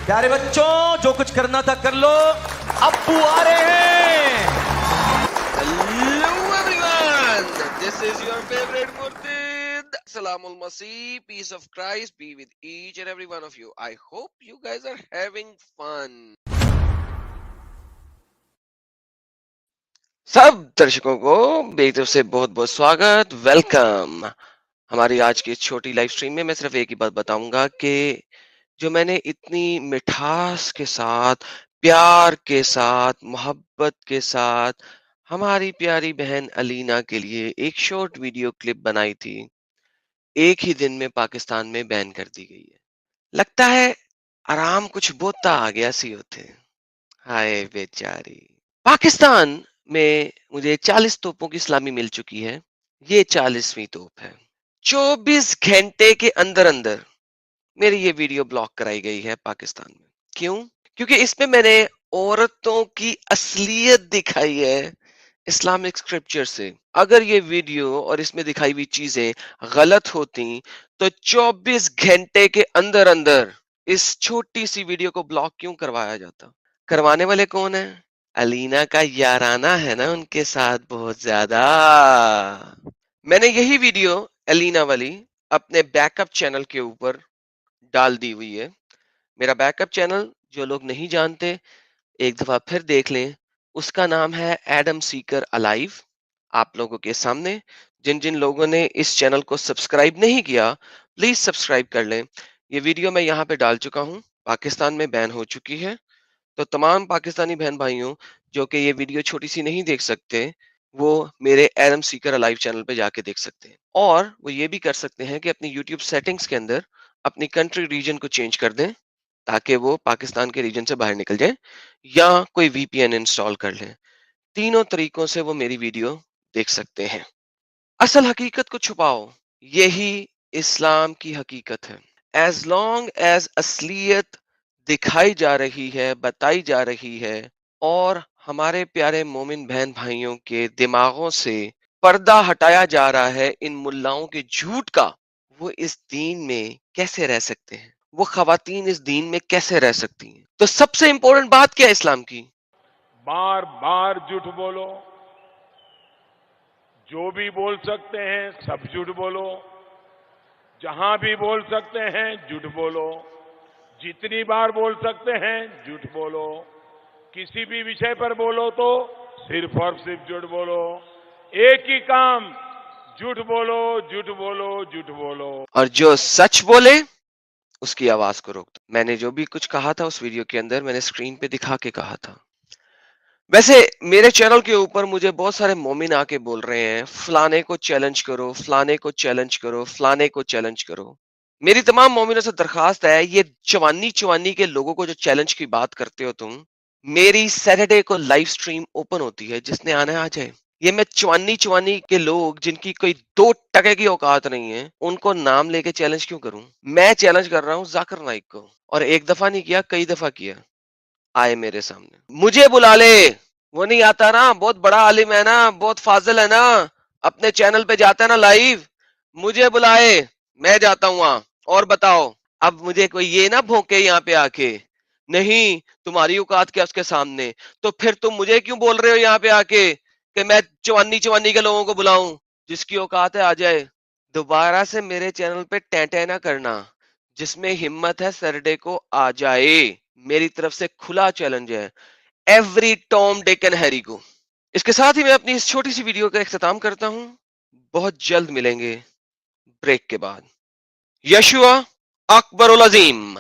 प्यारे बच्चों, जो कुछ करना था कर लो, अब्बू आ रहे हैं। Hello everyone, this is your favorite Murtid. Salamul Masih, peace of Christ be with each and every one of you. I hope you guys are having fun. सब दर्शकों को मेरी तरफ से बहुत बहुत स्वागत, वेलकम। हमारी आज की छोटी लाइव स्ट्रीम में मैं सिर्फ एक ही बात बताऊंगा कि जो मैंने इतनी मिठास के साथ, प्यार के साथ, मोहब्बत के साथ हमारी प्यारी बहन अलीना के लिए एक शॉर्ट वीडियो क्लिप बनाई थी, एक ही दिन में पाकिस्तान में बैन कर दी गई है। लगता है आराम कुछ बोता आ गया सी होते। हाय बेचारी। पाकिस्तान में मुझे 40 तोपों की सलामी मिल चुकी है। ये 40वीं तोप है। 24 घंटे के अंदर अंदर मेरी ये वीडियो ब्लॉक कराई गई है पाकिस्तान में। क्यों? क्योंकि इसमें मैंने औरतों की असलियत दिखाई है इस्लामिक स्क्रिप्चर से। अगर ये वीडियो और इसमें दिखाई हुई चीजें गलत होती तो 24 घंटे के अंदर अंदर इस छोटी सी वीडियो को ब्लॉक क्यों करवाया जाता? करवाने वाले कौन है? अलीना का याराना है ना उनके साथ बहुत ज्यादा। मैंने यही वीडियो अलीना वाली अपने बैकअप चैनल के ऊपर डाल दी हुई है। मेरा बैकअप चैनल जो लोग नहीं जानते एक दफा फिर देख लें। उसका नाम है एडम सीकर अलाइव। आप लोगों के सामने जिन जिन लोगों ने इस चैनल को सब्सक्राइब नहीं किया प्लीज सब्सक्राइब कर लें। ये वीडियो मैं यहाँ पे डाल चुका हूँ, पाकिस्तान में बैन हो चुकी है। तो तमाम पाकिस्तानी बहन भाइयों जो कि ये वीडियो छोटी सी नहीं देख सकते, वो मेरे एडम सीकर अलाइव चैनल पे जाके देख सकते हैं। और वो ये भी कर सकते हैं कि अपनी यूट्यूब सेटिंग्स के अंदर अपनी कंट्री रीजन को चेंज कर दें ताकि वो पाकिस्तान के रीजन से बाहर निकल जाए, या कोई वीपीएन इंस्टॉल कर लें। तीनों तरीकों से वो मेरी वीडियो देख सकते हैं। असल हकीकत को छुपाओ, यही इस्लाम की हकीकत है। एज लॉन्ग एज असलियत दिखाई जा रही है, बताई जा रही है, और हमारे प्यारे मोमिन बहन भाइयों के दिमागों से पर्दा हटाया जा रहा है इन मुल्लाओं के झूठ का, वो इस दीन में कैसे रह सकते हैं? वो खवातीन इस दीन में कैसे रह सकती हैं? तो सबसे इंपॉर्टेंट बात क्या है इस्लाम की? बार बार झूठ बोलो, जो भी बोल सकते हैं सब झूठ बोलो, जहां भी बोल सकते हैं झूठ बोलो, जितनी बार बोल सकते हैं झूठ बोलो, किसी भी विषय पर बोलो तो सिर्फ और सिर्फ झूठ बोलो। एक ही काम, झूठ बोलो, झूठ बोलो, झूठ बोलो। और जो सच बोले उसकी आवाज को रोक दो। मैंने जो भी कुछ कहा था उस वीडियो के अंदर मैंने स्क्रीन पे दिखा के कहा था। वैसे मेरे चैनल के ऊपर मुझे बहुत सारे मोमिन आके बोल रहे हैं फलाने को चैलेंज करो, फलाने को चैलेंज करो, फलाने को चैलेंज करो। मेरी तमाम मोमिनों से दरखास्त है, ये चवानी चवानी के लोगों को जो चैलेंज की बात करते हो तुम, मेरी सैटरडे को लाइव स्ट्रीम ओपन होती है, जिसने आना है आ जाए। ये मैं चवानी चवानी के लोग जिनकी कोई 2 टके की औकात नहीं है उनको नाम लेके चैलेंज क्यों करूं? मैं चैलेंज कर रहा हूं जाकिर नाइक को, और एक दफा नहीं किया, कई दफा किया। आए मेरे सामने, मुझे बुला ले। वो नहीं आता ना, बहुत बड़ा आलिम है ना, बहुत फाजिल है ना, अपने चैनल पे जाता है ना लाइव, मुझे बुलाए, मैं जाता हूं वहां। और बताओ, अब मुझे कोई ये ना भौंके यहाँ पे आके, नहीं तुम्हारी औकात क्या उसके सामने, तो फिर तुम मुझे क्यों बोल रहे हो यहाँ पे आके कि मैं चवानी चवानी के लोगों को बुलाऊं? जिसकी औकात है आ जाए। दोबारा से मेरे चैनल पे टैं ना करना। जिसमें हिम्मत है सैटरडे को आ जाए। मेरी तरफ से खुला चैलेंज है every Tom Dick and Harry को। इसके साथ ही मैं अपनी इस छोटी सी वीडियो का इख्तिताम करता हूं। बहुत जल्द मिलेंगे ब्रेक के बाद। यशुआ अकबरुल अजीम।